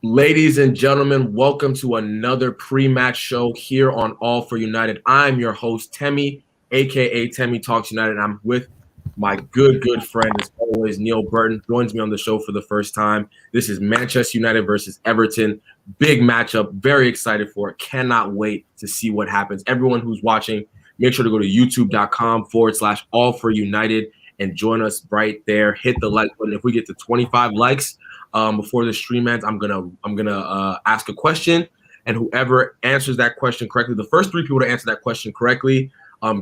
Ladies and gentlemen, welcome to another pre-match show here on All for United. I'm your host, Temi, aka Temi Talks United, and I'm with my good friend, as always, Neil Burton, joins me on the show for the first time. This is Manchester United versus Everton. Big matchup. Very excited for it. Cannot wait to see what happens. Everyone who's watching, make sure to go to youtube.com/All for United and join us right there. Hit the like button. If we get to 25 likes, before the stream ends, I'm gonna ask a question, and whoever answers that question correctly, the first 3 people to answer that question correctly,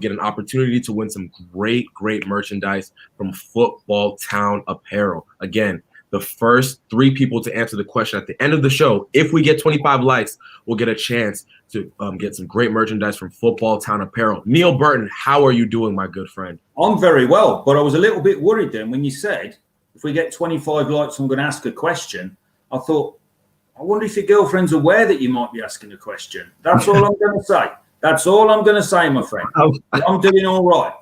get an opportunity to win some great merchandise from Football Town Apparel. Again, the first 3 people to answer the question at the end of the show, if we get 25 likes, we'll get a chance to get some great merchandise from Football Town Apparel. Neil Burton, how are you doing, my good friend? I'm very well, but I was a little bit worried then when you said, if we get 25 likes, I'm going to ask a question. I thought, I wonder if your girlfriend's aware that you might be asking a question. That's all I'm going to say. That's all I'm going to say, my friend. I'm doing all right.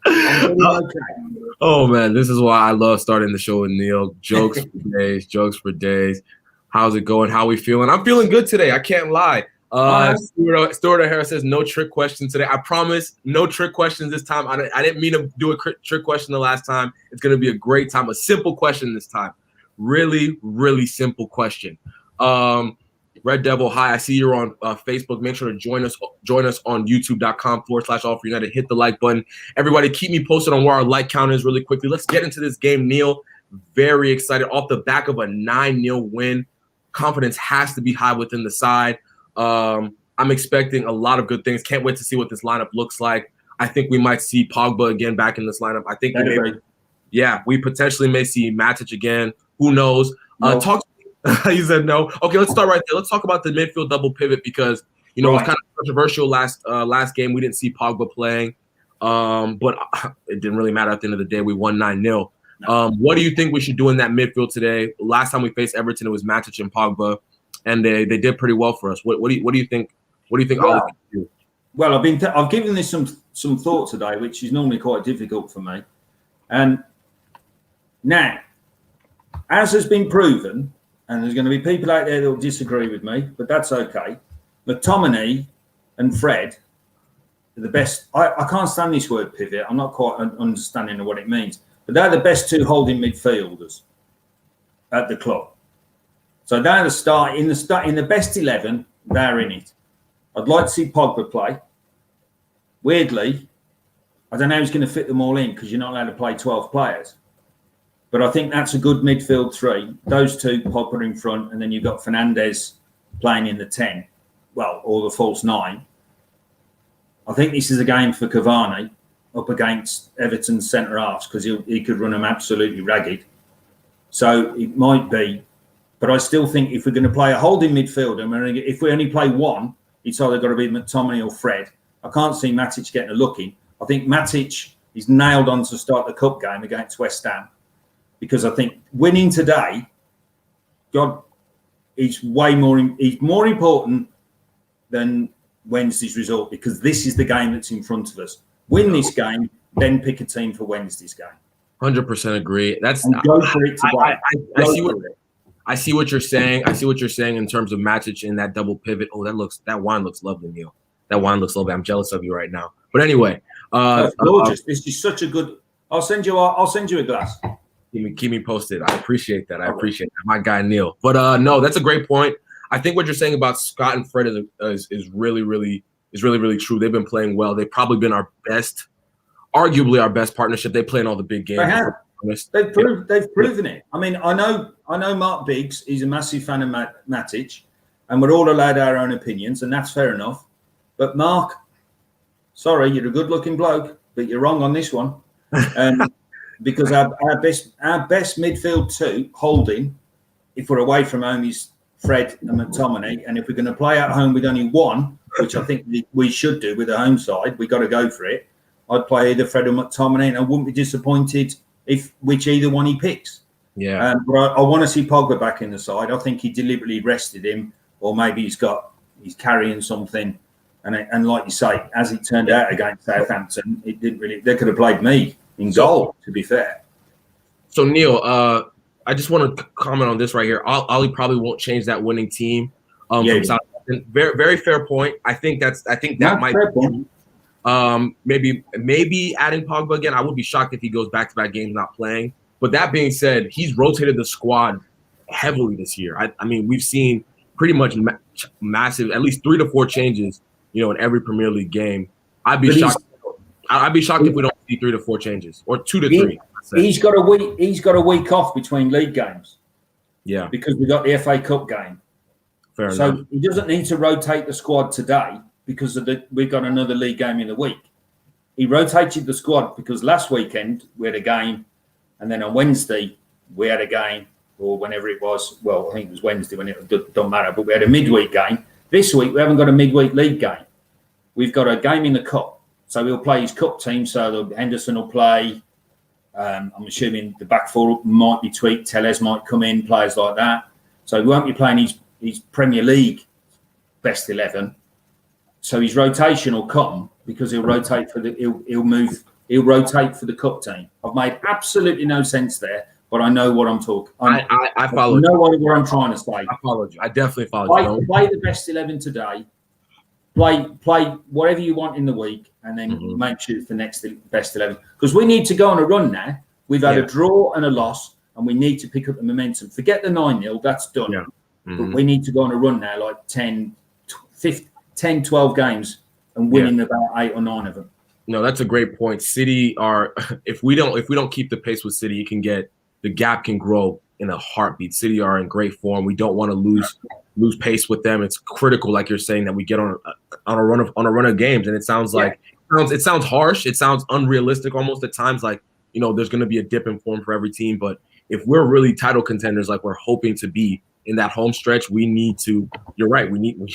I'm doing okay. Oh, man, this is why I love starting the show with Neil. Jokes for days. How's it going? How are we feeling? I'm feeling good today. I can't lie. Stuart O'Hara says no trick questions today. I promise, no trick questions this time. I didn't mean to do a trick question the last time. It's going to be a great time. A simple question this time. Really simple question. Red Devil, hi. I see you're on Facebook. Make sure to join us on youtube.com/All for United. Hit the like button. Everybody, keep me posted on where our like count is really quickly. Let's get into this game, Neil. Very excited. Off the back of a 9-0 win. Confidence has to be high within the side. I'm expecting a lot of good things. Can't wait to see what this lineup looks like. I think we might see Pogba again back in this lineup. I think we potentially may see Matic again. Who knows? No. You said no. Okay, let's start right there. Let's talk about the midfield double pivot because it was kind of controversial last game. We didn't see Pogba playing, but it didn't really matter at the end of the day. We won 9-0. What do you think we should do in that midfield today? Last time we faced Everton, it was Matic and Pogba. And they did pretty well for us. What do you think? What do you think? Well, well I've given this some thought today, which is normally quite difficult for me. And now, as has been proven, and there's going to be people out there that will disagree with me, but that's okay. McTominay and Fred are the best. I can't stand this word pivot. I'm not quite understanding what it means, but they're the best 2 holding midfielders at the club. So they're in the best 11. They're in it. I'd like to see Pogba play. Weirdly, I don't know who's going to fit them all in because you're not allowed to play 12 players. But I think that's a good midfield 3. Those 2, Pogba in front, and then you've got Fernandes playing in the 10, or the false 9. I think this is a game for Cavani up against Everton's centre halves because he could run them absolutely ragged. So it might be. But I still think if we're going to play a holding midfielder, if we only play one, it's either got to be McTominay or Fred. I can't see Matic getting a look in. I think Matic is nailed on to start the cup game against West Ham because I think winning today, he's more important than Wednesday's result because this is the game that's in front of us. Win this game, then pick a team for Wednesday's game. 100% agree. Go for it today. I see what you're saying. I see what you're saying in terms of Matic in that double pivot. Oh, that wine looks lovely, Neil. That wine looks lovely. I'm jealous of you right now. But anyway, that's gorgeous. This is such a good. I'll send you a glass. Keep me posted. I appreciate that. My guy Neil. But no, that's a great point. I think what you're saying about Scott and Fred is really true. They've been playing well. They've probably been arguably our best partnership. They play in all the big games. They have. They've proven it. I mean, I know Mark Biggs, he's a massive fan of Matic, and we're all allowed our own opinions, and that's fair enough. But Mark, sorry, you're a good-looking bloke, but you're wrong on this one. Because our best midfield 2 holding, if we're away from home, is Fred and McTominay. And if we're going to play at home with only one, which I think we should do with the home side, we got to go for it. I'd play either Fred or McTominay, and I wouldn't be disappointed which either one he picks. Yeah. But I want to see Pogba back in the side. I think he deliberately rested him, or maybe he's carrying something. And like you say, as it turned out against Southampton, it didn't really. They could have played me in goal, to be fair. So Neil, I just want to comment on this right here. Ollie probably won't change that winning team from Southampton. Very, very fair point. I think that might be, maybe adding Pogba again. I would be shocked if he goes back-to-back games not playing. But that being said, he's rotated the squad heavily this year. I mean, we've seen pretty much massive, at least 3 to 4 changes, in every Premier League game. I'd be shocked if we don't see 3 to 4 changes, or 2 to 3. He's got a week off between league games. Yeah, because we got the FA Cup game. Fair enough. So he doesn't need to rotate the squad today because we've got another league game in the week. He rotated the squad because last weekend we had a game, and then on Wednesday we had a game, or whenever it was. Well, I think it was Wednesday when it don't matter, but we had a midweek game. This week we haven't got a midweek league game. We've got a game in the cup, so he'll play his cup team. So Henderson will play. I'm assuming the back four might be tweaked. Tellez might come in, players like that. So he won't be playing his Premier League best 11. So his rotation will come because he'll rotate for he'll rotate for the cup team. I've made absolutely no sense there, but I know what I'm talking. I follow. I know what I'm trying to say. I followed you. I definitely followed you. Play the best 11 today. Play whatever you want in the week, and then make sure it's the next best 11. Because we need to go on a run now. We've had a draw and a loss, and we need to pick up the momentum. Forget the 9-0, that's done. Yeah. But we need to go on a run now, like 10, 12 games, and winning about 8 or 9 of them. No, that's a great point. City are if we don't keep the pace with City, the gap can grow in a heartbeat. City are in great form. We don't want to lose pace with them. It's critical, like you're saying, that we get on a run of games. And it sounds like it sounds harsh. It sounds unrealistic almost at times. Like, there's going to be a dip in form for every team. But if we're really title contenders, like we're hoping to be in that home stretch, we need to. You're right. We need to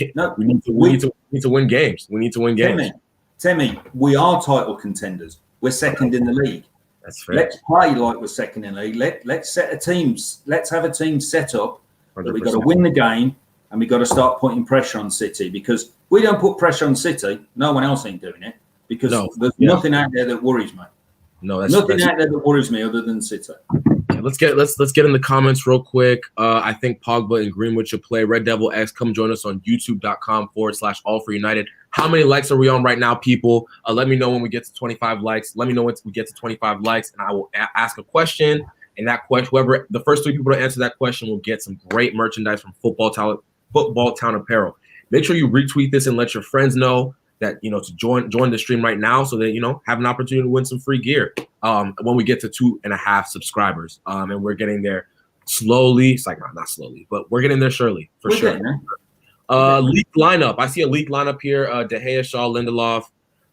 win games. We need to win games. Timmy, we are title contenders. We're second in the league. That's fair. Let's play like we're second in the league. Let's set a team. Let's have a team set up. That we've got to win the game, and we've got to start putting pressure on City, because we don't put pressure on City, no one else ain't doing it, because there's nothing out there that worries me. No, that's nothing out there that worries me other than City. Let's get in the comments real quick. I think Pogba and Greenwood should play. Red Devil X, come join us on youtube.com/all4united. How many likes are we on right now, people? Let me know when we get to 25 likes. Let me know when we get to 25 likes, and I will ask a question. And that question, whoever the first 3 people to answer that question will get some great merchandise from Football Town Apparel. Make sure you retweet this and let your friends know that to join the stream right now, so that have an opportunity to win some free gear when we get to 2.5 subscribers. And we're getting there slowly. It's like not slowly, but we're getting there surely for sure. Leaked lineup. I see a leaked lineup here. De Gea, Shaw, Lindelof,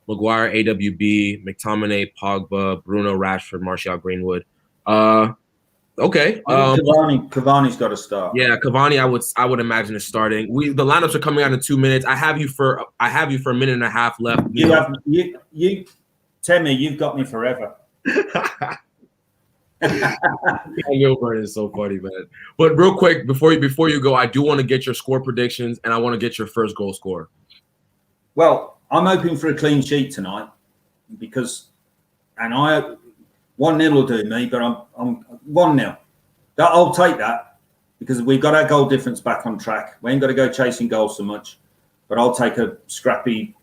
Maguire, AWB, McTominay, Pogba, Bruno, Rashford, Martial, Greenwood. Okay. Cavani's got to start. Yeah, Cavani, I would imagine is starting. The lineups are coming out in 2 minutes. I have you for a minute and a half left. You Timmy, you've got me forever. Milburn is so funny, man. But real quick, before you go, I do want to get your score predictions, and I want to get your first goal scorer. Well, I'm hoping for a clean sheet tonight, because 1-0 will do me, but I'm 1-0. I'll take that, because we've got our goal difference back on track. We ain't got to go chasing goals so much, but I'll take a scrappy,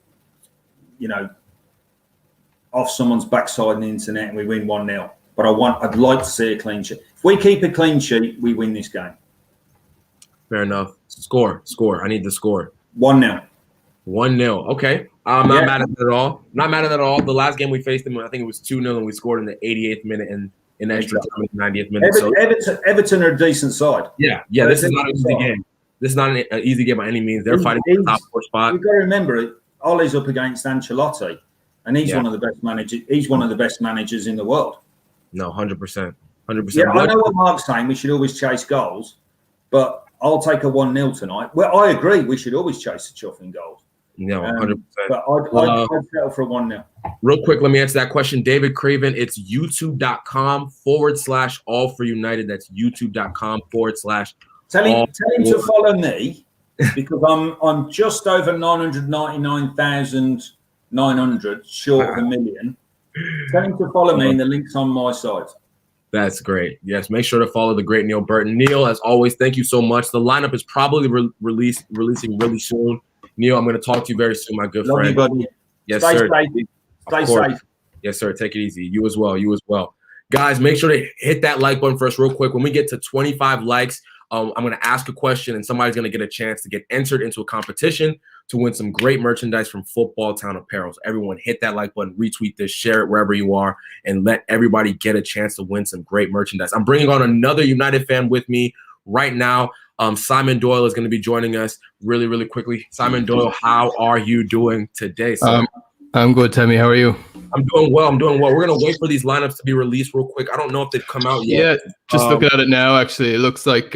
off someone's backside on the internet, and we win 1-0. But I'd like to see a clean sheet. If we keep a clean sheet, we win this game. Fair enough. Score. I need the score. 1-0. 1-0. Okay. I'm not mad at that at all. Not mad at that at all. The last game we faced them, I think it was 2-0, and we scored in the 88th minute and in extra time in the 90th minute. Everton are a decent side. Yeah. This is not an easy game. This is not an easy game by any means. They're fighting for the top 4 spot. You've got to remember, Ollie's up against Ancelotti, and he's one of the best managers. He's one of the best managers in the world. No, 100%. 100%. Yeah, I know what Mark's saying. We should always chase goals, but I'll take a 1-0 tonight. Well, I agree. We should always chase the chuffing goals. No, 100%. But I'd settle for a 1-0. Real quick, let me answer that question. David Craven, it's youtube.com/all4united. That's youtube.com/. Tell him to follow me, because I'm just over 999,900 short of a million. Tell him to follow me, and the link's on my site. That's great. Yes, make sure to follow the great Neil Burton. Neil, as always, thank you so much. The lineup is probably releasing really soon. Neil, I'm going to talk to you very soon, my good Love friend. you, buddy. Yes, Stay sir. safe. Stay Of course. safe. Yes, sir. Take it easy. You as well. You as well. Guys, make sure to hit that like button first real quick. When we get to 25 likes, I'm going to ask a question, and somebody's going to get a chance to get entered into a competition to win some great merchandise from Football Town Apparel. So everyone hit that like button, retweet this, share it wherever you are, and let everybody get a chance to win some great merchandise. I'm bringing on another United fan with me right now. Simon Doyle is going to be joining us really, really quickly. Simon Doyle, how are you doing today, sir? I'm good, Timmy. How are you? I'm doing well. We're going to wait for these lineups to be released real quick. I don't know if they've come out yet. Yeah, just looking at it now, actually, it looks like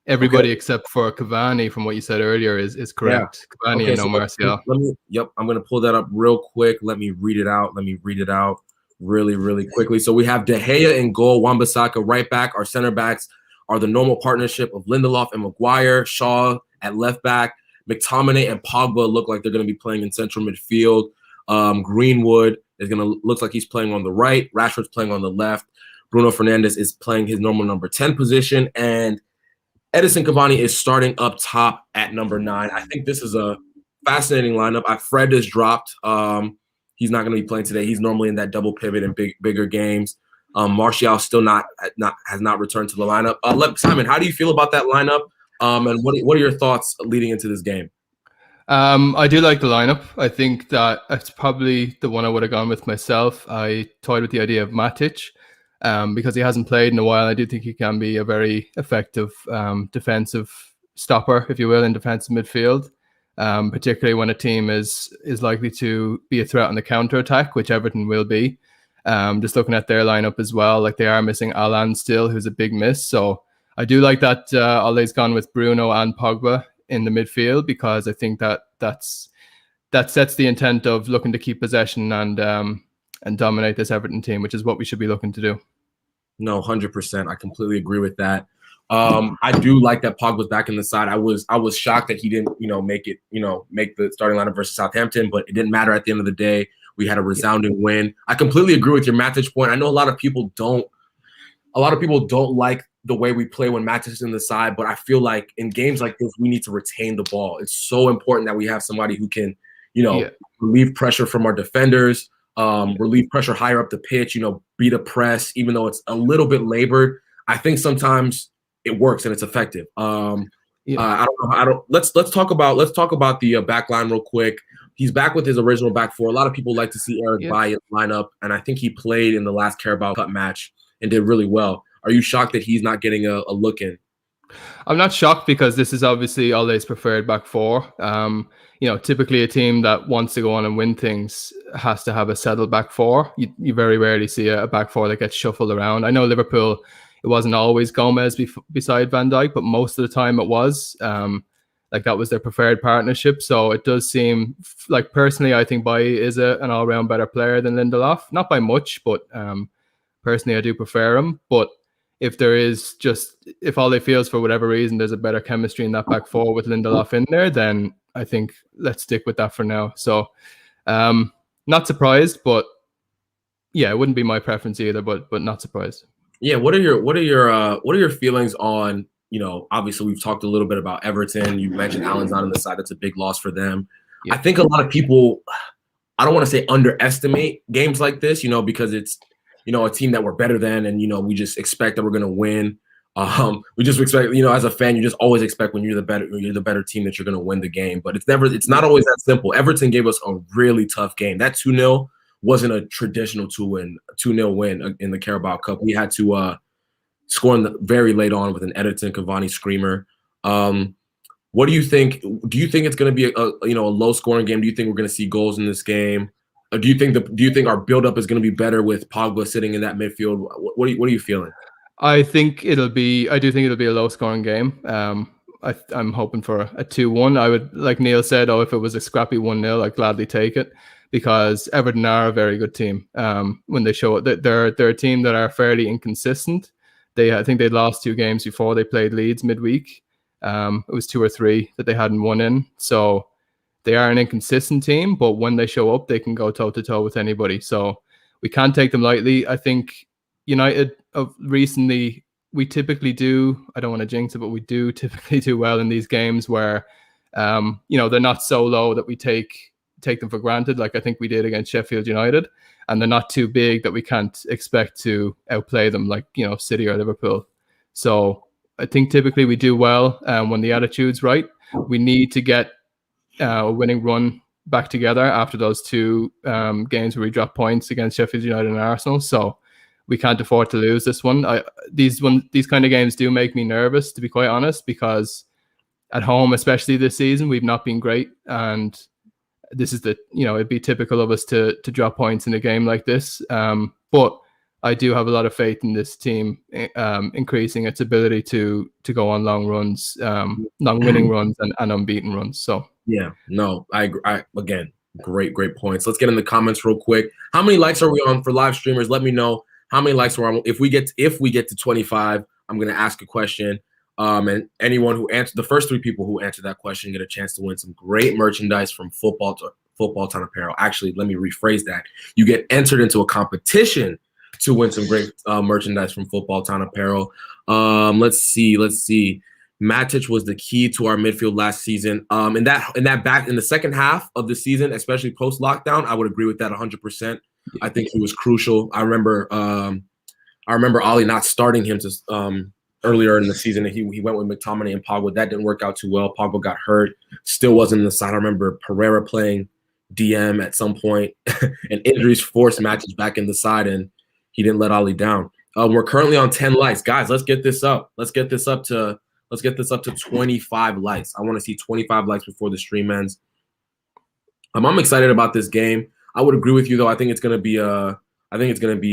everybody except for Cavani, from what you said earlier, is correct. Yeah. Cavani and no Martial. I'm going to pull that up real quick. Let me read it out. Really, really quickly. So we have De Gea in goal, Wan-Bissaka right back. Our center backs are the normal partnership of Lindelof and Maguire. Shaw at left back. McTominay and Pogba look like they're going to be playing in central midfield. Greenwood looks like he's playing on the right. Rashford's playing on the left. Bruno Fernandes is playing his normal number 10 position, and Edison Cavani is starting up top at number 9. I think this is a fascinating lineup. Fred is dropped. He's not going to be playing today. He's normally in that double pivot in bigger games. Martial still has not returned to the lineup. Simon, how do you feel about that lineup? And what are your thoughts leading into this game? I do like the lineup. I think that it's probably the one I would have gone with myself. I toyed with the idea of Matic because he hasn't played in a while. I do think he can be a very effective defensive stopper, if you will, in defensive midfield, particularly when a team is likely to be a threat on the counter-attack, which Everton will be. Just looking at their lineup as well, like they are missing Alan still, who's a big miss. So I do like that Ole's gone with Bruno and Pogba in the midfield, because I think that sets the intent of looking to keep possession and dominate this Everton team, which is what we should be looking to do. No, 100%. I completely agree with that. I do like that Pogba's back in the side. I was shocked that he didn't, make the starting lineup versus Southampton, but it didn't matter at the end of the day. We had a resounding win. I completely agree with your Matic point. I know a lot of people don't like the way we play when Matic is in the side, but I feel like in games like this, we need to retain the ball. It's so important that we have somebody who can, relieve pressure from our defenders, relieve pressure higher up the pitch, beat a press, even though it's a little bit labored. I think sometimes it works and it's effective. I don't know. Let's talk about the back line real quick. He's back with his original back four. A lot of people like to see Eric Bailly line up, and I think he played in the last Carabao Cup match and did really well. Are you shocked that he's not getting a look in? I'm not shocked, because this is obviously Ole's preferred back four. Typically a team that wants to go on and win things has to have a settled back four. You very rarely see a back four that gets shuffled around. I know Liverpool, it wasn't always Gomez beside Van Dijk, but most of the time it was. That was their preferred partnership. So it does seem like, personally, I think Bailly is an all-round better player than Lindelof. Not by much, but personally I do prefer him. But if Ole feels for whatever reason there's a better chemistry in that back four with Lindelof in there, then I think let's stick with that for now. So not surprised, but yeah, it wouldn't be my preference either, but not surprised. Yeah, what are your feelings on, obviously we've talked a little bit about Everton. You mentioned Alan's not on the side. That's a big loss for them. Yeah. I think a lot of people, I don't want to say underestimate games like this, because it's, a team that we're better than, and, we just expect that we're going to win. We just expect, as a fan, you just always expect when you're the better team that you're going to win the game, but it's not always that simple. Everton gave us a really tough game. That 2-0 wasn't a traditional 2-0 win in the Carabao Cup. We had to score very late on with an Edison Cavani screamer. What do you think? Do you think it's going to be a low scoring game? Do you think we're going to see goals in this game? Do you think our buildup is going to be better with Pogba sitting in that midfield? What are you feeling? I do think it'll be a low scoring game. I'm hoping for a 2-1. I would, like Neil said, if it was a scrappy 1-0, I'd gladly take it, because Everton are a very good team. When they show it, they're a team that are fairly inconsistent. I think they lost 2 games before they played Leeds midweek. It was 2 or 3 that they hadn't won in. So they are an inconsistent team, but when they show up, they can go toe-to-toe with anybody. So we can't take them lightly. I think United of recently, we typically do, I don't want to jinx it, but we do typically do well in these games where, they're not so low that we take them for granted, like I think we did against Sheffield United, and they're not too big that we can't expect to outplay them, like, City or Liverpool. So I think typically we do well when the attitude's right. We need to get a winning run back together after those two games where we dropped points against Sheffield United and Arsenal. So we can't afford to lose this one. These kind of games do make me nervous, to be quite honest, because at home, especially this season, we've not been great, and this is it'd be typical of us to drop points in a game like this. But I do have a lot of faith in this team increasing its ability to go on long runs, long winning runs and unbeaten runs. So yeah, no, I again, great points. Let's get in the comments real quick. How many likes are we on for live streamers? Let me know how many likes we're on. If we get to 25, I'm gonna ask a question. And anyone who answered, the first 3 people who answered that question get a chance to win some great merchandise from Football Town Apparel. Actually, let me rephrase that. You get entered into a competition to win some great merchandise from Football Town Apparel. Let's see. Matic was the key to our midfield last season. In the second half of the season, especially post lockdown, I would agree with that 100%. I think he was crucial. I remember Ollie not starting him to earlier in the season. He went with McTominay and Pogba. That didn't work out too well. Pogba got hurt. Still wasn't in the side. I remember Pereira playing DM at some point, and injuries forced Matic back in the side, and he didn't let Ollie down. We're currently on 10 likes, guys. Let's get this up. Let's get this up to 25 likes. I want to see 25 likes before the stream ends. I'm excited about this game. I would agree with you, though. I think it's going to be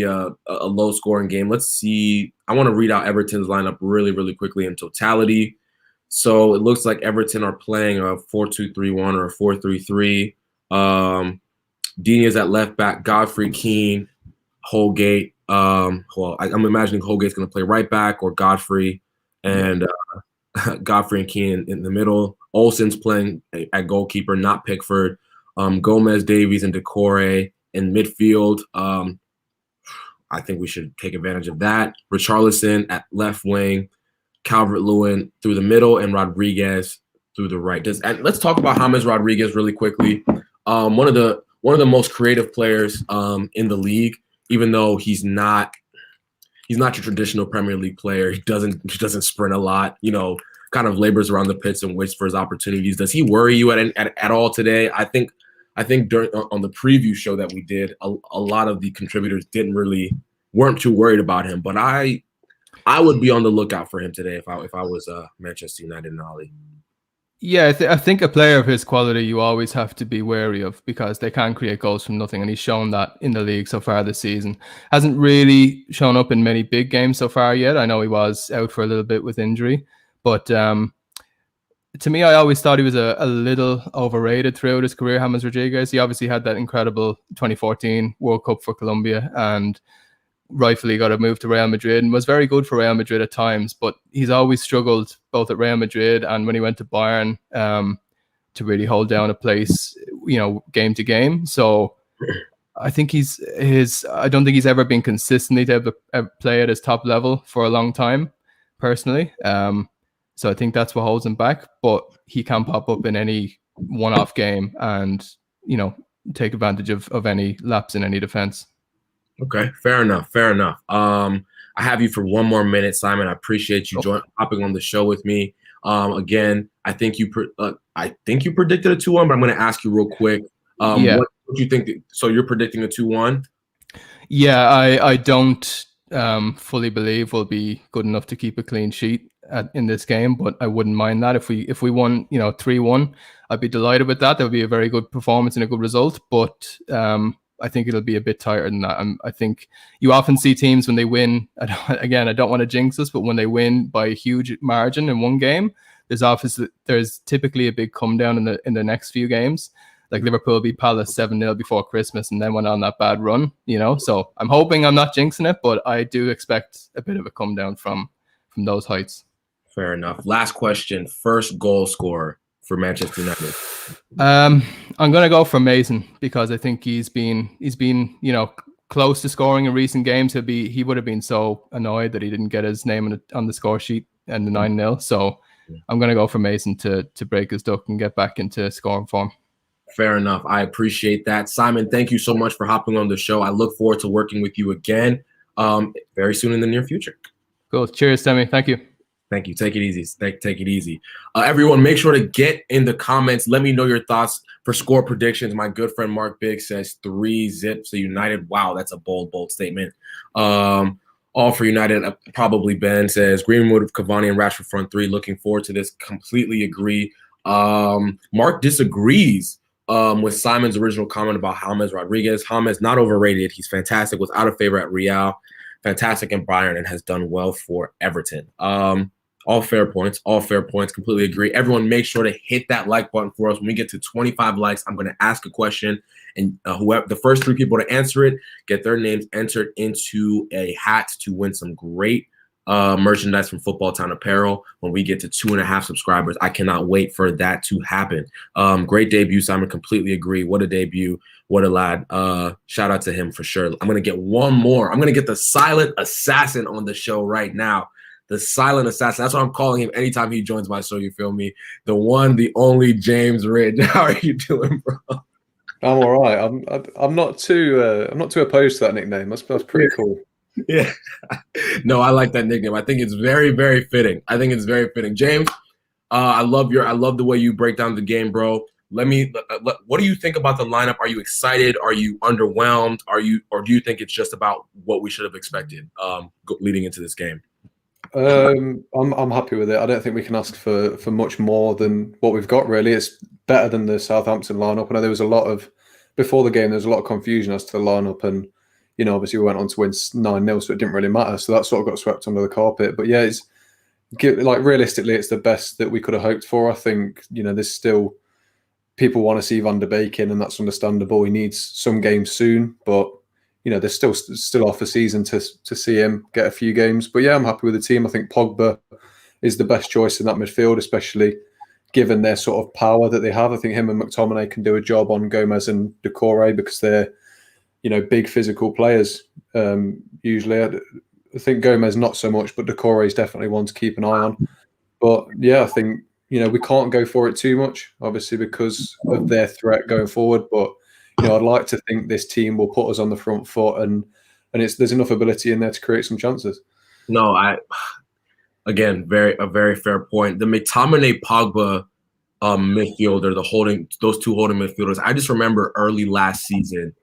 a low scoring game. Let's see. I want to read out Everton's lineup really, really quickly in totality. So it looks like Everton are playing a 4-2-3-1 or a 4-3-3. Dini's at left back, Godfrey, Keane, Holgate. I'm imagining Holgate's going to play right back, or Godfrey and Godfrey and Keane in the middle. Olsen's playing at goalkeeper, not Pickford. Gomez, Davies, and Decore in midfield. I think we should take advantage of that. Richarlison at left wing, Calvert-Lewin through the middle, and Rodriguez through the right. And let's talk about James Rodriguez really quickly. One of the most creative players in the league, even though he's not your traditional Premier League player. He doesn't sprint a lot, kind of labors around the pitch and waits for his opportunities. Does he worry you at all today? I think on the preview show that we did, a lot of the contributors weren't too worried about him, but I would be on the lookout for him today if I was Manchester United and Ollie. Yeah, I think a player of his quality you always have to be wary of, because they can create goals from nothing, and he's shown that in the league so far this season. Hasn't really shown up in many big games so far yet. I know he was out for a little bit with injury, but to me, I always thought he was a little overrated throughout his career, James Rodriguez. He obviously had that incredible 2014 World Cup for Colombia, and rightfully got a move to Real Madrid and was very good for Real Madrid at times, but he's always struggled both at Real Madrid and when he went to Bayern to really hold down a place, game to game. So I think I don't think he's ever been consistently to play at his top level for a long time, personally. So I think that's what holds him back, but he can pop up in any one-off game and, take advantage of any lapse in any defense. Okay, fair enough. I have you for one more minute, Simon. I appreciate you hopping on the show with me. Again, I think you predicted a 2-1, but I'm going to ask you real quick. What do you think? So you're predicting a 2-1? Yeah, I don't fully believe we'll be good enough to keep a clean sheet in this game, but I wouldn't mind that if we won 3-1. I'd be delighted with that. That would be a very good performance and a good result, but I think it'll be a bit tighter than that. I think you often see teams when they win, I don't want to jinx us, but when they win by a huge margin in one game, there's typically a big come down in the next few games. Like Liverpool beat Palace 7-0 before Christmas and then went on that bad run, So I'm hoping I'm not jinxing it, but I do expect a bit of a come down from those heights. Fair enough. Last question. First goal scorer for Manchester United. I'm going to go for Mason, because I think he's been close to scoring in recent games, he would have been so annoyed that he didn't get his name on the score sheet and the 9-0. So I'm going to go for Mason to break his duck and get back into scoring form. Fair enough. I appreciate that. Simon, thank you so much for hopping on the show. I look forward to working with you again very soon in the near future. Cool. Cheers, Demi. Thank you. Thank you. Take it easy. Take it easy. Everyone, make sure to get in the comments. Let me know your thoughts for score predictions. My good friend Mark Biggs says 3-0 to United. Wow, that's a bold statement. All for United. Probably Ben says Greenwood, Cavani, and Rashford front three. Looking forward to this. Completely agree. Mark disagrees with Simon's original comment about James Rodriguez. James not overrated. He's fantastic. Was out of favor at Real. Fantastic in Bayern and has done well for Everton. All fair points. Completely agree. Everyone, make sure to hit that like button for us. When we get to 25 likes, I'm going to ask a question, and whoever the first 3 people to answer it get their names entered into a hat to win some great merchandise from Football Town Apparel. When we get to 2.5 subscribers, I cannot wait for that to happen. Great debut, Simon. Completely agree. What a debut. What a lad. Shout out to him for sure. I'm going to get one more. I'm going to get the silent assassin on the show right now. The silent assassin. That's what I'm calling him anytime he joins my show. You feel me? The one, the only James Ridge. How are you doing, bro? I'm all right. I'm not too opposed to that nickname. That's pretty cool. Yeah. No, I like that nickname. I think it's very, very fitting. James, I love the way you break down the game, bro. What do you think about the lineup? Are you excited? Are you underwhelmed? Or do you think it's just about what we should have expected leading into this game? I'm happy with it. I don't think we can ask for much more than what we've got, really. It's better than the Southampton lineup. I know there was before the game, there was a lot of confusion as to the lineup, and obviously we went on to win 9-0, so it didn't really matter. So that sort of got swept under the carpet. But yeah, realistically, it's the best that we could have hoped for. I think there's still people want to see Van der Beek in, and that's understandable. He needs some games soon, but there's still off a season to see him get a few games. But yeah, I'm happy with the team. I think Pogba is the best choice in that midfield, especially given their sort of power that they have. I think him and McTominay can do a job on Gomez and Doucouré because they're big physical players. Usually, I think Gomez not so much, but Doucouré is definitely one to keep an eye on. But yeah, I think we can't go for it too much, obviously, because of their threat going forward. But I'd like to think this team will put us on the front foot, and there's enough ability in there to create some chances. No, again, a very fair point. The McTominay Pogba midfielder, those 2 holding midfielders. I just remember early last season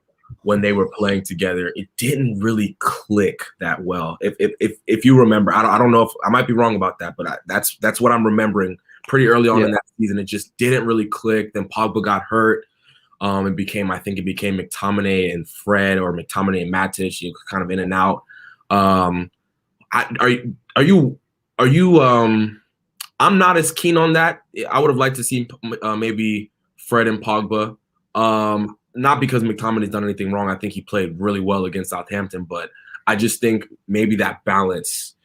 when they were playing together, it didn't really click that well. If you remember, I don't know if I might be wrong about that, but that's what I'm remembering. Pretty early on in that season, it just didn't really click. Then Pogba got hurt. I think it became McTominay and Fred, or McTominay and Matic, kind of in and out. Are you? I'm not as keen on that. I would have liked to see maybe Fred and Pogba. Not because McTominay's done anything wrong. I think he played really well against Southampton, but I just think maybe that balance.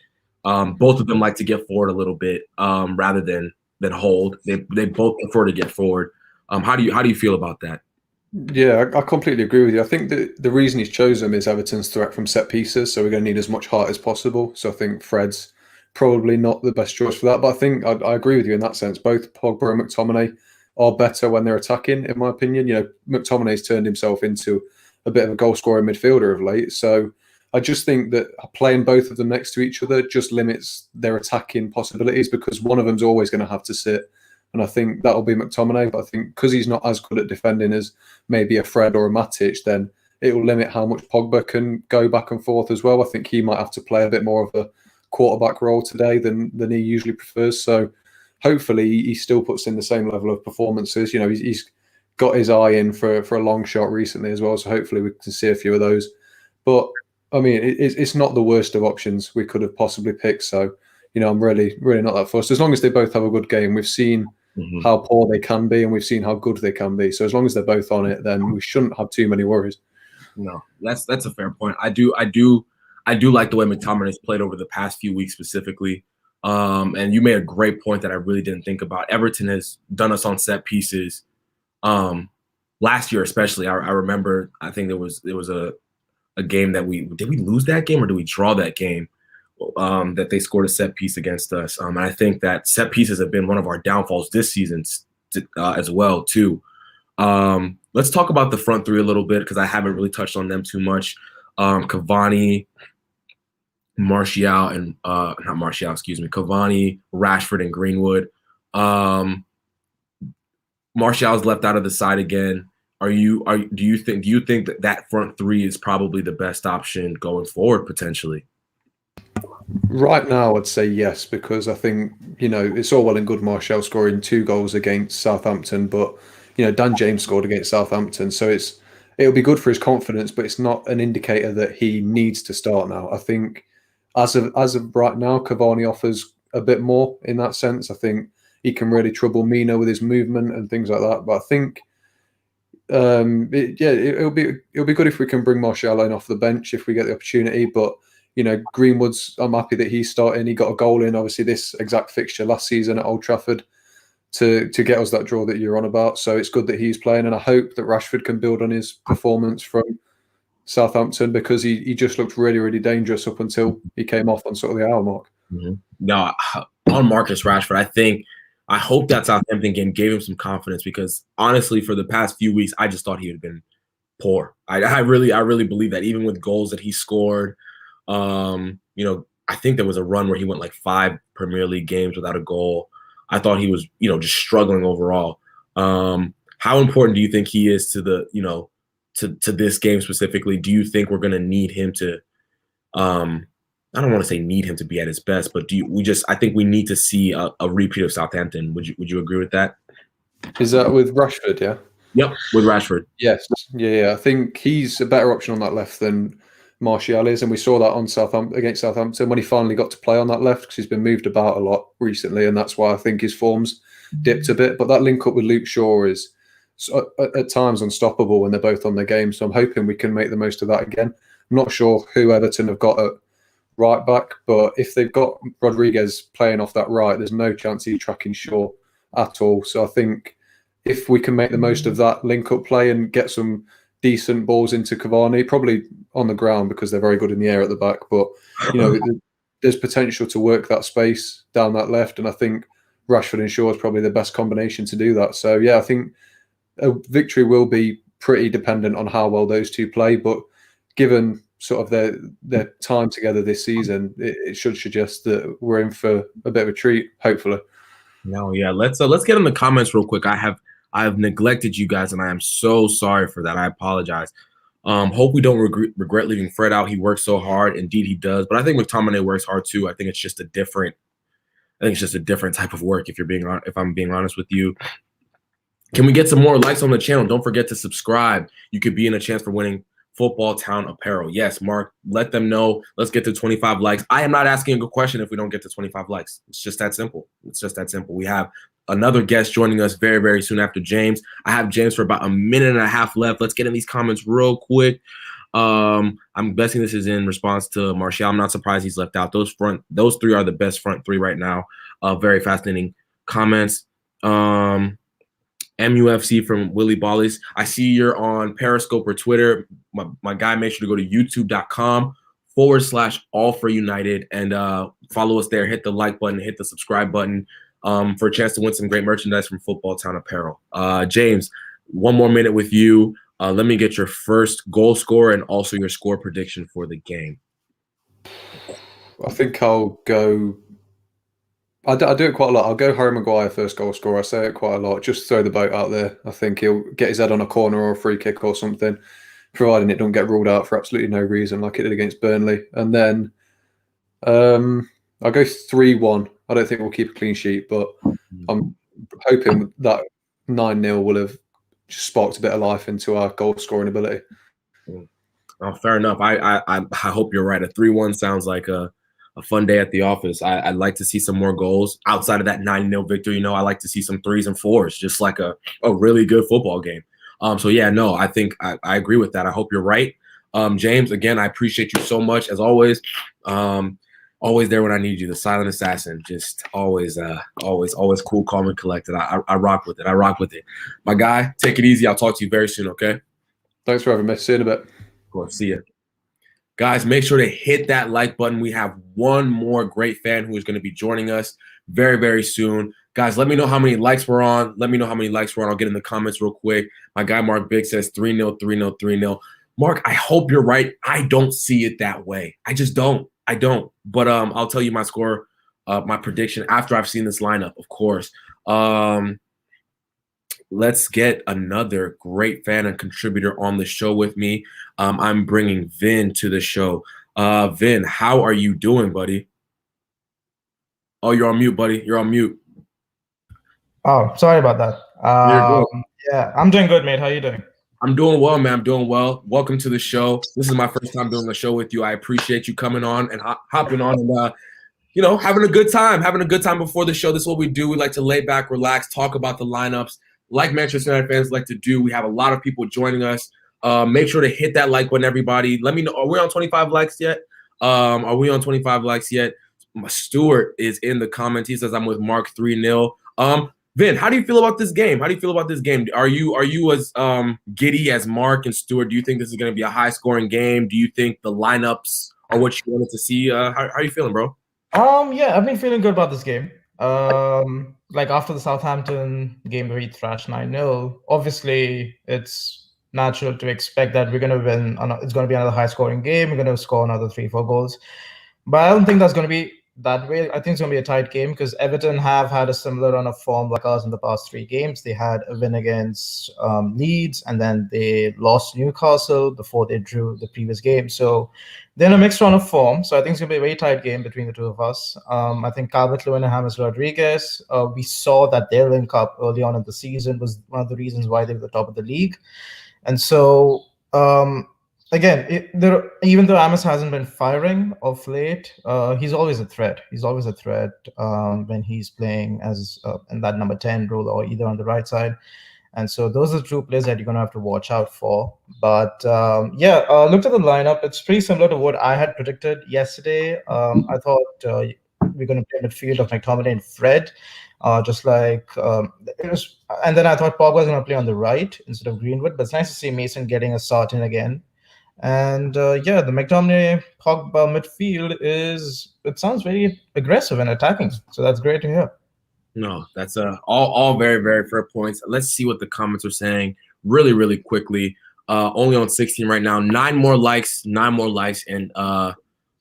Both of them like to get forward a little bit rather than hold. They both prefer to get forward. How do you feel about that? Yeah, I completely agree with you. I think the reason he's chosen is Everton's threat from set pieces, so we're going to need as much heart as possible. So I think Fred's probably not the best choice for that, but I think I agree with you in that sense. Both Pogba and McTominay are better when they're attacking, in my opinion. McTominay's turned himself into a bit of a goal-scoring midfielder of late, so I just think that playing both of them next to each other just limits their attacking possibilities, because one of them's always going to have to sit. And I think that'll be McTominay. But I think because he's not as good at defending as maybe a Fred or a Matic, then it will limit how much Pogba can go back and forth as well. I think he might have to play a bit more of a quarterback role today than he usually prefers. So hopefully he still puts in the same level of performances. He's got his eye in for a long shot recently as well. So hopefully we can see a few of those. But I mean, it's not the worst of options we could have possibly picked. So, I'm really, really not that fussed. As long as they both have a good game. We've seen how poor they can be, and we've seen how good they can be. So as long as they're both on it, then we shouldn't have too many worries. No, that's a fair point. I do like the way McTominay's played over the past few weeks specifically. And you made a great point that I really didn't think about. Everton has done us on set pieces. Last year especially, I remember, I think there was a game that did we lose that game or did we draw that game? That they scored a set piece against us. And I think that set pieces have been one of our downfalls this season as well too. Let's talk about the front three a little bit because I haven't really touched on them too much. Cavani, Martial, and not Martial, excuse me, Cavani, Rashford, and Greenwood. Martial's left out of the side again. Do you think that front three is probably the best option going forward potentially? Right now, I'd say yes, because I think, it's all well and good Martial scoring 2 goals against Southampton, but, Dan James scored against Southampton. So it'll be good for his confidence, but it's not an indicator that he needs to start now. I think as of right now, Cavani offers a bit more in that sense. I think he can really trouble Mina with his movement and things like that. But I think, it'll be good if we can bring Martial in off the bench if we get the opportunity. But Greenwood's, I'm happy that he's starting. He got a goal in, obviously, this exact fixture last season at Old Trafford to get us that draw that you're on about. So it's good that he's playing, and I hope that Rashford can build on his performance from Southampton because he just looked really, really dangerous up until he came off on sort of the hour mark. Mm-hmm. No, on Marcus Rashford, I hope that Southampton game gave him some confidence because honestly, for the past few weeks, I just thought he had been poor. I really believe that even with goals that he scored. I think there was a run where he went like 5 Premier League games without a goal. I thought he was, just struggling overall. How important do you think he is to the, to this game specifically? Do you think we're going to need him to, I don't want to say need him to be at his best, but I think we need to see a repeat of Southampton. Would you agree with that? Is that with Rashford? Yeah. Yep. With Rashford. Yes. Yeah. I think he's a better option on that left than Martial is, and we saw that against Southampton when he finally got to play on that left because he's been moved about a lot recently, and that's why I think his form's dipped a bit. But that link up with Luke Shaw is at times unstoppable when they're both on their game. So I'm hoping we can make the most of that again. I'm not sure who Everton have got at right back, but if they've got Rodriguez playing off that right, there's no chance he's tracking Shaw at all. So I think if we can make the most of that link up play and get some decent balls into Cavani, probably on the ground because they're very good in the air at the back. But, there's potential to work that space down that left. And I think Rashford and Shaw is probably the best combination to do that. So, yeah, I think a victory will be pretty dependent on how well those two play. But given sort of their time together this season, it should suggest that we're in for a bit of a treat, hopefully. No, yeah. Let's get in the comments real quick. I have neglected you guys, and I am so sorry for that. I apologize. Hope we don't regret leaving Fred out. He works so hard. Indeed, he does. But I think McTominay works hard too. I think it's just a different type of work. If I'm being honest with you. Can we get some more likes on the channel? Don't forget to subscribe. You could be in a chance for winning Football Town apparel. Yes, Mark. Let them know. Let's get to 25 likes. I am not asking a good question if we don't get to 25 likes. It's just that simple. We have another guest joining us very, very soon after James. I have James for about a minute and a half left. Let's get in these comments real quick. I'm guessing this is in response to Martial. I'm not surprised he's left out. Those 3 are the best front 3 right now. Very fascinating comments. MUFC from Willie Bollies. I see you're on Periscope or Twitter. My guy, make sure to go to youtube.com/all4united and follow us there. Hit the like button, hit the subscribe button for a chance to win some great merchandise from Football Town Apparel. James, one more minute with you. Let me get your first goal scorer and also your score prediction for the game. I think I'll go. I do it quite a lot. I'll go Harry Maguire first goal scorer. I say it quite a lot. Just throw the boat out there. I think he'll get his head on a corner or a free kick or something, providing it don't get ruled out for absolutely no reason like it did against Burnley. And then I'll go 3-1. I don't think we'll keep a clean sheet, but I'm hoping that 9-0 will have just sparked a bit of life into our goal scoring ability. Oh, fair enough. I hope you're right. A 3-1 sounds like a fun day at the office. I'd like to see some more goals outside of that 9-0 victory. I like to see some 3s and 4s, just like a really good football game. So yeah, no, I think I agree with that. I hope you're right. James, again, I appreciate you so much as always. Always there when I need you. The silent assassin, just always cool, calm, and collected. I rock with it. My guy, take it easy. I'll talk to you very soon. Okay. Thanks for having me. See you in a bit. Of course. See ya. Guys, make sure to hit that like button. We have one more great fan who is going to be joining us very, very soon. Guys, let me know how many likes we're on. Let me know how many likes we're on. I'll get in the comments real quick. My guy Mark Big says 3-0, 3-0, 3-0. Mark, I hope you're right. I don't see it that way. I just don't. I don't. But I'll tell you my score, my prediction after I've seen this lineup, of course. Let's get another great fan and contributor on the show with me. I'm bringing Vin to the show. Vin, how are you doing, buddy? Oh, you're on mute, buddy. You're on mute. Oh, sorry about that. Yeah, I'm doing good, mate. How are you doing? I'm doing well, man. I'm doing well. Welcome to the show. This is my first time doing the show with you. I appreciate you coming on and hopping on and having a good time. Having a good time before the show. This is what we do. We like to lay back, relax, talk about the lineups. Like Manchester United fans like to do. We have a lot of people joining us. Make sure to hit that like button, everybody. Let me know. Are we on 25 likes yet? Are we on 25 likes yet? Stuart is in the comments. He says I'm with Mark 3-0. Vin, how do you feel about this game? How do you feel about this game? Are you as giddy as Mark and Stuart? Do you think this is going to be a high-scoring game? Do you think the lineups are what you wanted to see? How are you feeling, bro? Yeah, I've been feeling good about this game. Like after the Southampton game where we thrashed 9-0, obviously it's natural to expect that we're going to win. It's going to be another high-scoring game. We're going to score another 3-4 goals. But I don't think that's going to be that way. I think it's going to be a tight game because Everton have had a similar run of form like us in the past 3 games. They had a win against Leeds, and then they lost Newcastle before they drew the previous game. So they're in a mixed run of form. So I think it's going to be a very tight game between the two of us. I think Calvert-Lewin and James Rodriguez, we saw that their link up early on in the season was one of the reasons why they were the top of the league. And so again, even though Amos hasn't been firing of late, he's always a threat. He's always a threat when he's playing as in that number 10 role or either on the right side. And so those are the 2 players that you're going to have to watch out for. But looked at the lineup. It's pretty similar to what I had predicted yesterday. I thought we're going to play midfield of McTominay and Fred, just like it was. And then I thought Pogba was going to play on the right instead of Greenwood. But it's nice to see Mason getting a start in again. And the McTominay Pogba midfield it sounds very aggressive and attacking. So that's great to hear. No, that's all very, very fair points. Let's see what the comments are saying really, really quickly. Only on 16 right now. 9 more likes, and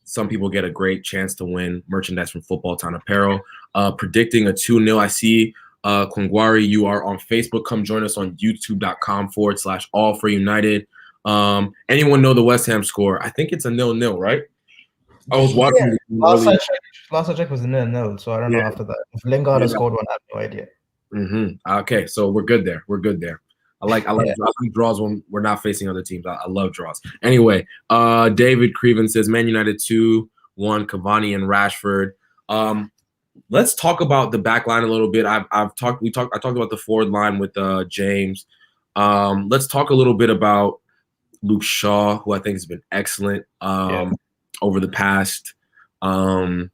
some people get a great chance to win merchandise from Football Town Apparel. Predicting a 2-0. I see Kwangwari, you are on Facebook. Come join us on youtube.com/all4united. Anyone know the West Ham score? I think it's a 0-0, right? I was watching. Last I checked was a 0-0, so I don't know after that. If Lingard has scored one, I have no idea. Okay, so we're good there. I like draws when we're not facing other teams. I love draws. Anyway, David Creven says Man United 2-1, Cavani and Rashford. Let's talk about the back line a little bit. I talked about the forward line with James. Let's talk a little bit about Luke Shaw, who I think has been excellent over the past the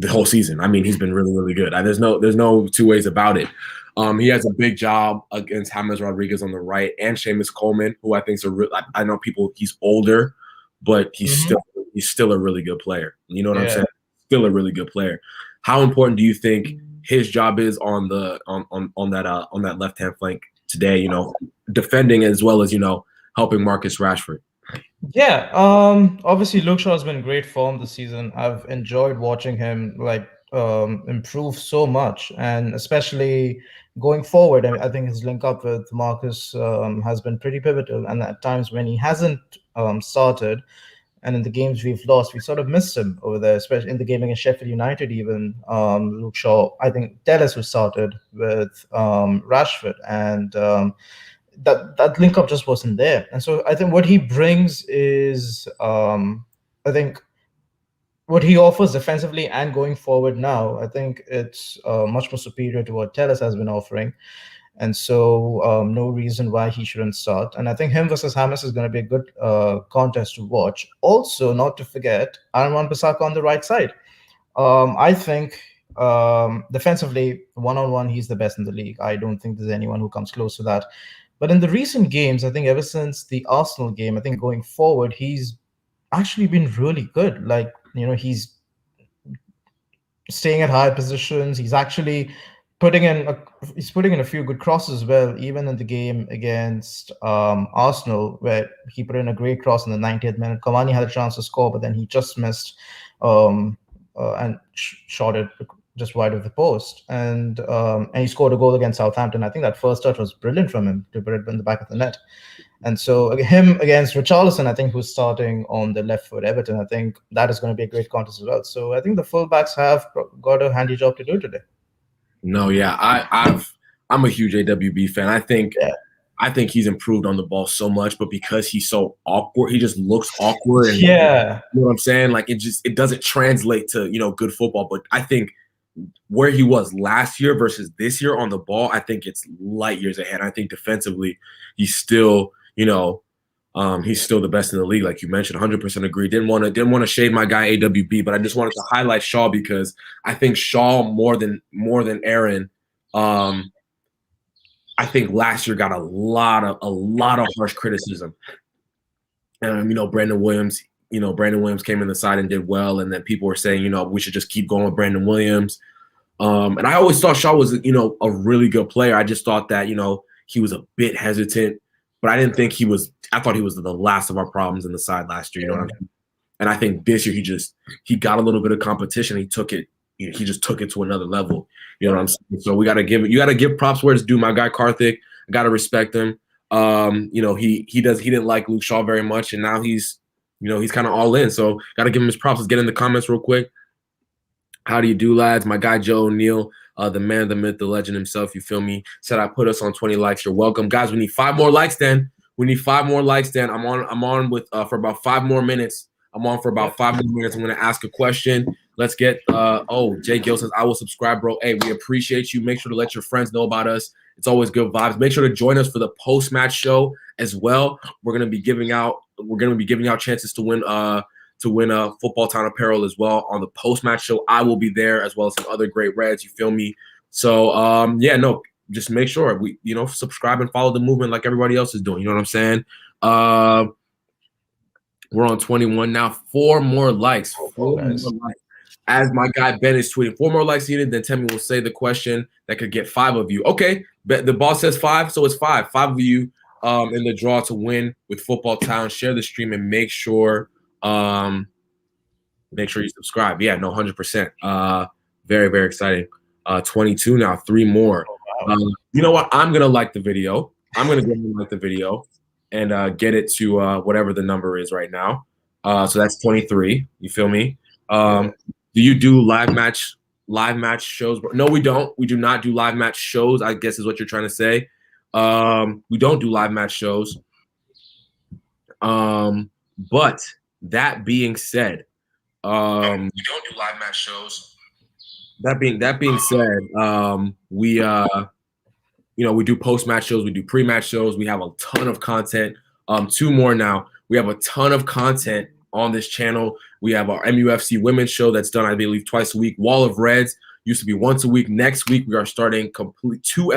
whole season. I mean, he's been really, really good. There's no 2 ways about it. He has a big job against James Rodriguez on the right and Seamus Coleman, who I think is I know he's older, but he's still a really good player. You know what I'm saying? Still a really good player. How important do you think his job is on that left-hand flank today, defending as well as, helping Marcus Rashford? Yeah, obviously Luke Shaw has been in great form this season. I've enjoyed watching him improve so much, and especially going forward, I think his link up with Marcus has been pretty pivotal. And at times when he hasn't started, and in the games we've lost, we sort of missed him over there, especially in the game against Sheffield United. Even Luke Shaw, I think Telles was started with Rashford, and that link up just wasn't there. And so I think what he brings is, I think what he offers defensively and going forward now, I think it's much more superior to what Telles has been offering. And so no reason why he shouldn't start. And I think him versus James is going to be a good contest to watch. Also, not to forget, Aaron Wan-Bissaka on the right side. I think defensively, one-on-one, he's the best in the league. I don't think there's anyone who comes close to that. But in the recent games, I think ever since the Arsenal game, I think going forward, he's actually been really good. Like, he's staying at high positions. He's actually putting in a few good crosses as well, even in the game against Arsenal, where he put in a great cross in the 90th minute. Cavani had a chance to score, but then he just missed and shot it just wide of the post. And he scored a goal against Southampton. I think that first touch was brilliant from him to put it in the back of the net. And so him against Richarlison, I think, who's starting on the left for Everton, I think that is going to be a great contest as well. So I think the fullbacks have got a handy job to do today. No, yeah, I'm a huge AWB fan. I think he's improved on the ball so much, but because he's so awkward, he just looks awkward. And, yeah, you know what I'm saying? Like it doesn't translate to good football. But I think where he was last year versus this year on the ball, I think it's light years ahead. I think defensively, he's still he's still the best in the league, like you mentioned. 100% agree. Didn't want to shade my guy AWB, but I just wanted to highlight Shaw because I think Shaw more than Aaron. I think last year got a lot of harsh criticism. Brandon Williams. Brandon Williams came in the side and did well, and then people were saying, we should just keep going with Brandon Williams. And I always thought Shaw was, a really good player. I just thought that, he was a bit hesitant. But I didn't think he was. I thought he was the last of our problems in the side last year. You know what I mean? And I think this year he got a little bit of competition. He took it. He just took it to another level. You know what I'm saying? So you got to give props where it's due. My guy Karthik, I got to respect him. He didn't like Luke Shaw very much, and now he's kind of all in. So got to give him his props. Let's get in the comments real quick. How do you do, lads? My guy Joe O'Neill. The man, the myth, the legend himself, you feel me? Said I put us on 20 likes. You're welcome. Guys, we need 5 more likes then. We need 5 more likes then. I'm on with for about 5 more minutes. I'm on for about 5 more minutes. I'm going to ask a question. Let's get Jay Gill says, I will subscribe, bro. Hey, we appreciate you. Make sure to let your friends know about us. It's always good vibes. Make sure to join us for the post-match show as well. We're going to be giving out chances to win a Football Town apparel as well on the post-match show. I will be there as well as some other great Reds. You feel me? So, just make sure we, subscribe and follow the movement like everybody else is doing. You know what I'm saying? We're on 21 now. 4 more likes. 4 more likes. As my guy Ben is tweeting, 4 more likes needed. Then Temmie will say the question that could get 5 of you. Okay, the boss says 5, so it's 5. 5 of you in the draw to win with Football Town. Share the stream and make sure you subscribe. Yeah, no, 100%. Very, very exciting. 22 now, 3 more. You know what? I'm gonna like the video. I'm gonna go and like the video and get it to whatever the number is right now. So that's 23. You feel me? Do you do live match shows? No, we don't. We do not do live match shows, I guess is what you're trying to say. We don't do live match shows. But that being said, we don't do live match shows. That being said, we do post-match shows, we do pre-match shows. We have a ton of content. 2 more now. We have a ton of content on this channel. We have our MUFC women's show that's done, I believe, twice a week. Wall of Reds used to be once a week. Next week we are starting complete 2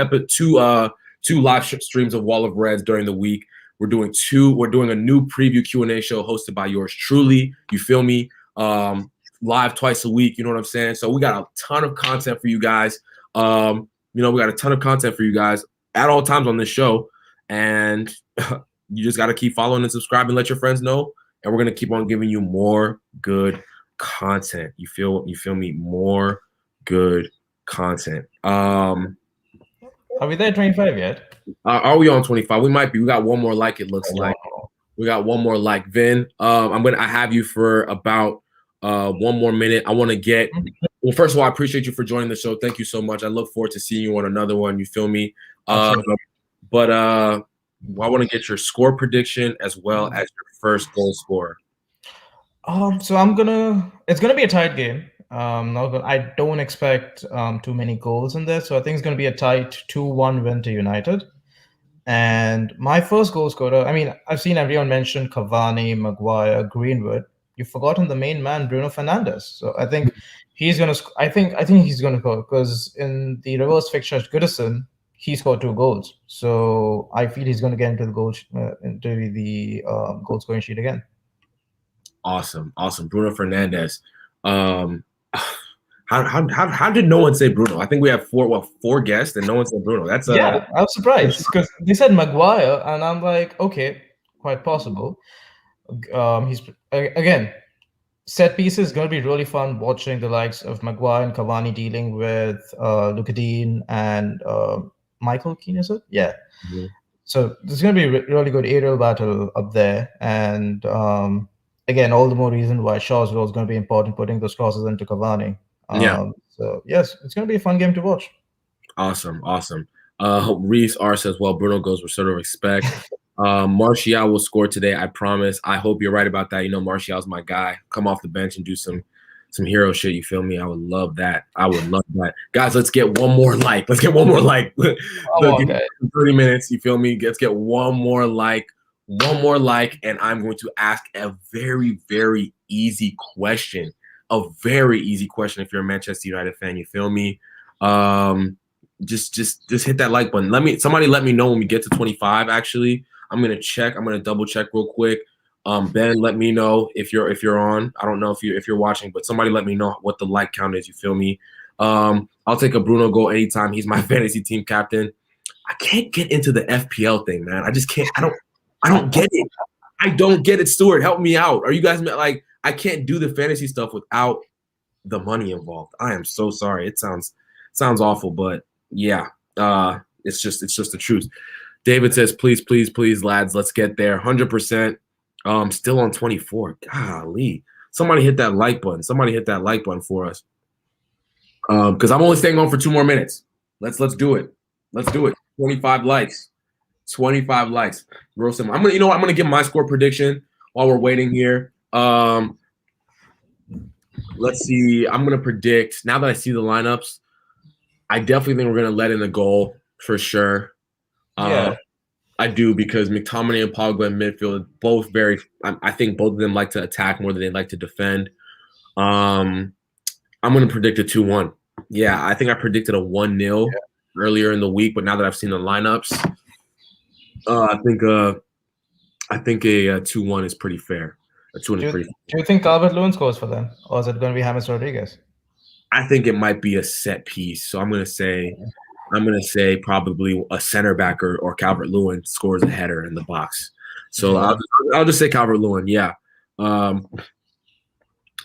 live streams of Wall of Reds during the week. We're doing a new preview Q&A show hosted by yours truly. You feel me? Live twice a week. You know what I'm saying? So we got a ton of content for you guys. We got a ton of content for you guys at all times on this show. And you just got to keep following and subscribing, let your friends know. And we're going to keep on giving you more good content. You feel me? More good content. Are we there 25 yet? Are we on 25? We might be. We got 1 more like, it looks like. We got 1 more like. Vin, I have you for about 1 more minute. I want to get – well, first of all, I appreciate you for joining the show. Thank you so much. I look forward to seeing you on another one. You feel me? But I want to get your score prediction as well as your first goal scorer. So it's gonna be a tight game. I don't expect too many goals in there, so I think it's gonna be a tight 2-1 win to United. And my first goal scorer, I mean, I've seen everyone mention Cavani, Maguire, Greenwood. You've forgotten the main man, Bruno Fernandes. So I think he's gonna. I think he's gonna score because in the reverse fixture at Goodison, he scored 2 goals. So I feel he's going to get into the goal scoring sheet again. Awesome. Bruno Fernandes. How did no one say Bruno? I think we have four guests and no one said Bruno. That's yeah, I was surprised because they said Maguire, and I'm like, okay, quite possible. He's again, set pieces is going to be really fun watching the likes of Maguire and Cavani dealing with Luka Dean and Michael Keane, is it? Yeah. Mhm. So there's going to be a really good aerial battle up there, and again, all the more reason why Shaw's role is going to be important, putting those crosses into Cavani. So yes, it's going to be a fun game to watch. Awesome. Reese R says, well, Bruno goes with sort of respect. Martial will score today, I promise. I hope you're right about that. You know, Martial's my guy. Come off the bench and do some hero shit. You feel me? I would love that. Guys, let's get one more like. 30 minutes. You feel me? Let's get one more like, and I'm going to ask a very, very easy question. A very easy question if you're a Manchester United fan. You feel me? Just hit that like button. Somebody let me know when we get to 25. Actually, I'm gonna check. I'm gonna double check real quick. Ben, let me know if you're on. I don't know if you're watching, but somebody let me know what the like count is. You feel me? I'll take a Bruno goal anytime. He's my fantasy team captain. I can't get into the FPL thing, man. I just can't. I don't get it. I don't get it. Stuart, help me out. Are you guys like? I can't do the fantasy stuff without the money involved. I am so sorry. It sounds awful, but yeah, it's just the truth. David says, please, lads, let's get there. 100%. Still on 24. Golly, somebody hit that like button. For us. Because I'm only staying on for 2 more minutes. Let's do it. 25 likes. 25 likes. Gross. I'm gonna give my score prediction while we're waiting here. Let's see. I'm gonna predict now that I see the lineups. I definitely think we're gonna let in a goal for sure. Yeah, I do, because McTominay and Pogba in midfield, both very. I think both of them like to attack more than they like to defend. I'm gonna predict a 2-1. Yeah, I think I predicted a 1-0 earlier in the week, but now that I've seen the lineups, I think a 2-1 is pretty fair. A 2-1 is pretty fair. Do you think Calvert-Lewin scores for them, or is it going to be James Rodriguez? I think it might be a set piece. So I'm gonna say probably a center back or Calvert-Lewin scores a header in the box. So I'll just say Calvert-Lewin. Yeah. I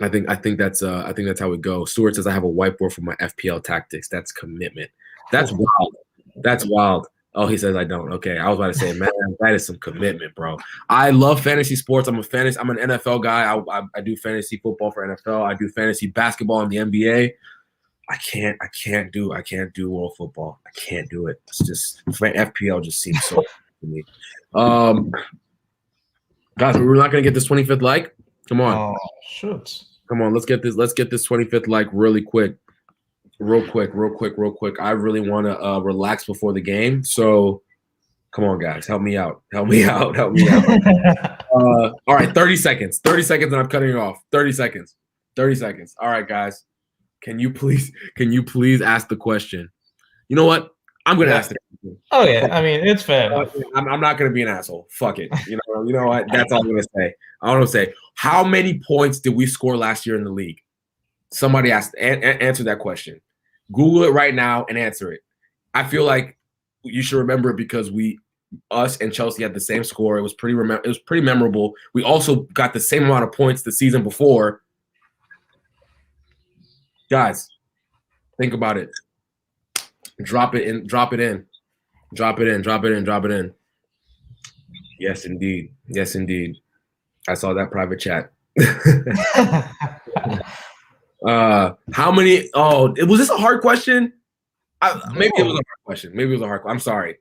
think that's how it goes. Stuart says I have a whiteboard for my FPL tactics. That's commitment. That's wild. Oh, he says I don't. Okay, I was about to say, man, that is some commitment, bro. I love fantasy sports. I'm an NFL guy. I do fantasy football for NFL. I do fantasy basketball in the NBA. I can't do world football. I can't do it. It's just FPL just seems so to me. Guys, we're not gonna get this 25th like. Come on. Oh shoot. Come on, let's get this 25th like really quick. Real quick. I really want to relax before the game. So come on, guys. Help me out. All right, 30 seconds. 30 seconds and I'm cutting you off. 30 seconds. All right, guys. Can you please ask the question? You know what? I'm gonna ask the question. Oh yeah, I mean it's fair. I'm not gonna be an asshole. Fuck it. You know what? That's all I'm gonna say. I want to say, how many points did we score last year in the league? Somebody answer that question. Google it right now and answer it. I feel like you should remember it because us and Chelsea had the same score. It was pretty memorable. We also got the same amount of points the season before. Guys, think about it. Drop it in. Yes, indeed. I saw that private chat. How many? Oh, was this a hard question? Maybe it was a hard question. I'm sorry.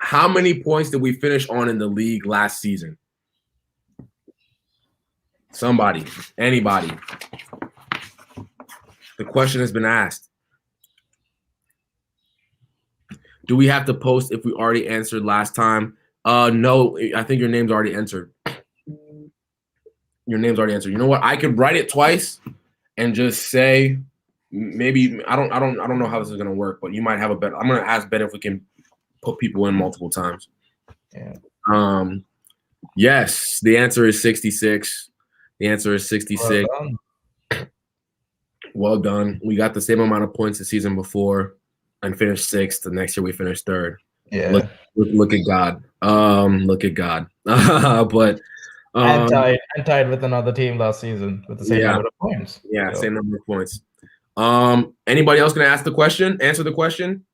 How many points did we finish on in the league last season? Anybody. The question has been asked. Do we have to post if we already answered last time? No, I think your name's already entered. You know what? I could write it twice and just say maybe I don't know how this is gonna work, but you might have a bet. I'm gonna ask Ben if we can put people in multiple times. Yeah. Yes, the answer is 66. The answer is 66. Well done. Well done. We got the same amount of points the season before and finished sixth. The next year we finished third. Yeah. Look at God. Look at God. But And tied with another team last season with the same number of points. Yeah, same number of points. Anybody else gonna ask the question? Answer the question?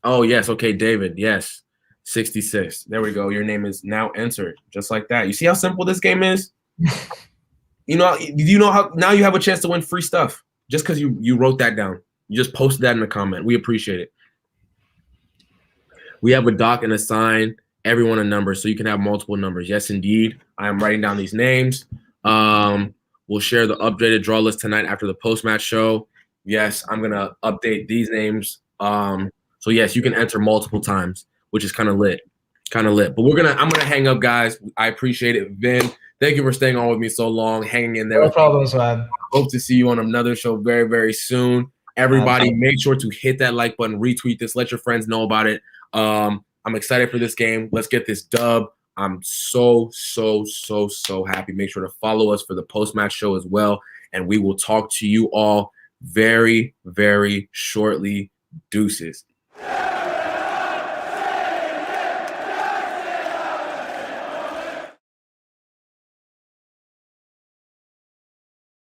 Oh, yes. Okay, David. Yes. 66. There we go. Your name is now entered. Just like that. You see how simple this game is? You know how now you have a chance to win free stuff just because you wrote that down. You just posted that in the comment. We appreciate it. We have a doc and a sign, everyone a number, so you can have multiple numbers. Yes, indeed. I am writing down these names. We'll share the updated draw list tonight after the post-match show. Yes, I'm gonna update these names. So yes, you can enter multiple times, which is kind of lit. But I'm gonna hang up, guys. I appreciate it. Vin, thank you for staying on with me so long, hanging in there. No problems, man. Hope to see you on another show very, very soon. Everybody, make sure to hit that like button, retweet this, let your friends know about it. I'm excited for this game. Let's get this dub. I'm so happy. Make sure to follow us for the post-match show as well. And we will talk to you all very, very shortly. Deuces.